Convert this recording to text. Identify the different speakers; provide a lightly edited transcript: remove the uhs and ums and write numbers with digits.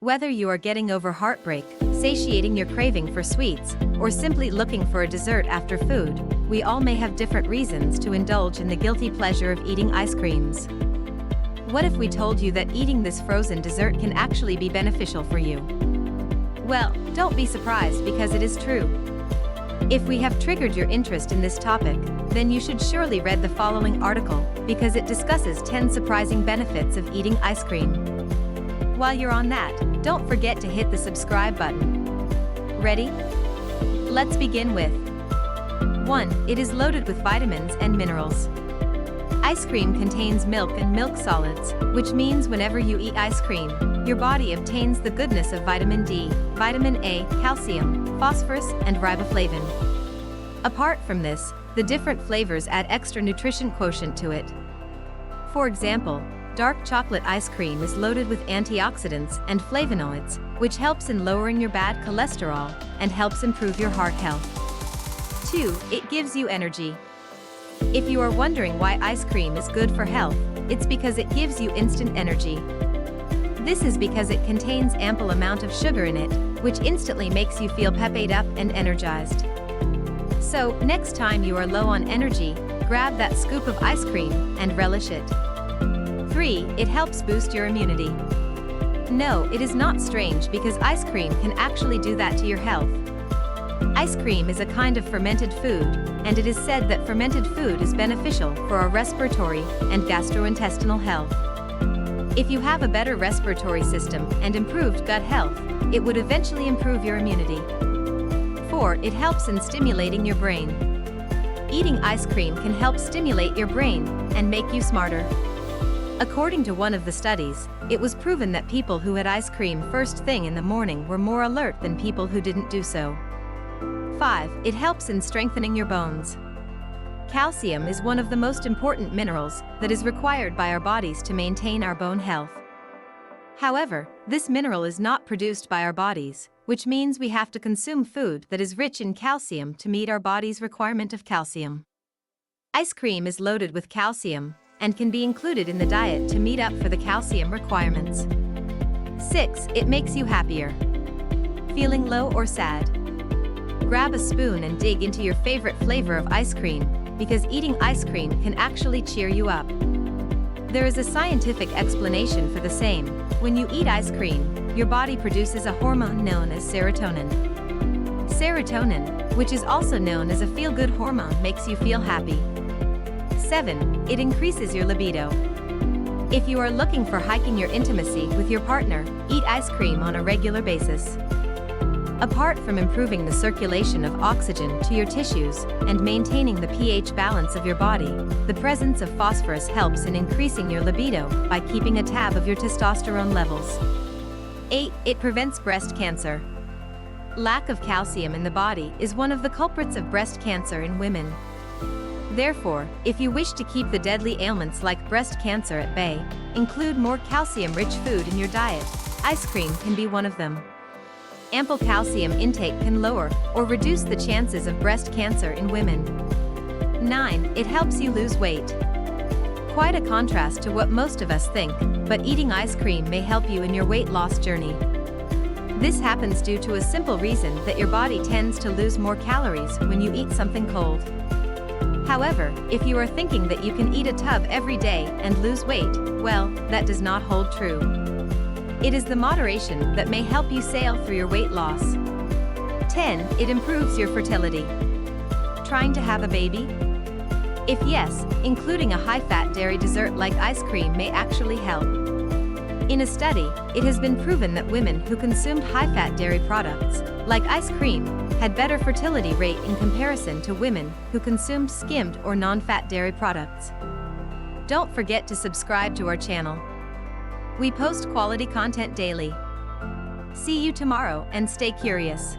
Speaker 1: Whether you are getting over heartbreak, satiating your craving for sweets, or simply looking for a dessert after food, we all may have different reasons to indulge in the guilty pleasure of eating ice creams. What if we told you that eating this frozen dessert can actually be beneficial for you? Well, don't be surprised because it is true. If we have triggered your interest in this topic, then you should surely read the following article, because it discusses 10 surprising benefits of eating ice cream. While you're on that, don't forget to hit the subscribe button. Ready? Let's begin with 1. It is loaded with vitamins and minerals. Ice cream contains milk and milk solids, which means whenever you eat ice cream, your body obtains the goodness of vitamin D, vitamin A, calcium, phosphorus, and riboflavin. Apart from this, the different flavors add extra nutrition quotient to it. For example, dark chocolate ice cream is loaded with antioxidants and flavonoids, which helps in lowering your bad cholesterol and helps improve your heart health. 2. It gives you energy. If you are wondering why ice cream is good for health, it's because it gives you instant energy. This is because it contains ample amount of sugar in it, which instantly makes you feel pepped up and energized. So, next time you are low on energy, grab that scoop of ice cream and relish it. 3. It helps boost your immunity. No, it is not strange because ice cream can actually do that to your health. Ice cream is a kind of fermented food, and it is said that fermented food is beneficial for our respiratory and gastrointestinal health. If you have a better respiratory system and improved gut health, it would eventually improve your immunity. 4. It helps in stimulating your brain. Eating ice cream can help stimulate your brain and make you smarter. According to one of the studies, it was proven that people who had ice cream first thing in the morning were more alert than people who didn't do so. 5. It helps in strengthening your bones. Calcium is one of the most important minerals that is required by our bodies to maintain our bone health. However, this mineral is not produced by our bodies, which means we have to consume food that is rich in calcium to meet our body's requirement of calcium. Ice cream is loaded with calcium and can be included in the diet to meet up for the calcium requirements. 6. It makes you happier. Feeling low or sad? Grab a spoon and dig into your favorite flavor of ice cream, because eating ice cream can actually cheer you up. There is a scientific explanation for the same. When you eat ice cream, your body produces a hormone known as serotonin. Serotonin, which is also known as a feel-good hormone, makes you feel happy. 7. It increases your libido. If you are looking for hiking your intimacy with your partner, eat ice cream on a regular basis. Apart from improving the circulation of oxygen to your tissues and maintaining the pH balance of your body, the presence of phosphorus helps in increasing your libido by keeping a tab of your testosterone levels. 8. It prevents breast cancer. Lack of calcium in the body is one of the culprits of breast cancer in women. Therefore, if you wish to keep the deadly ailments like breast cancer at bay, include more calcium-rich food in your diet. Ice cream can be one of them. Ample calcium intake can lower or reduce the chances of breast cancer in women. 9. It helps you lose weight. Quite a contrast to what most of us think, but eating ice cream may help you in your weight loss journey. This happens due to a simple reason that your body tends to lose more calories when you eat something cold. However, if you are thinking that you can eat a tub every day and lose weight, well, that does not hold true. It is the moderation that may help you sail through your weight loss. 10. It improves your fertility. Trying to have a baby? If yes, including a high-fat dairy dessert like ice cream may actually help. In a study, it has been proven that women who consumed high-fat dairy products, like ice cream, had better fertility rate in comparison to women who consumed skimmed or non-fat dairy products. Don't forget to subscribe to our channel. We post quality content daily. See you tomorrow and stay curious.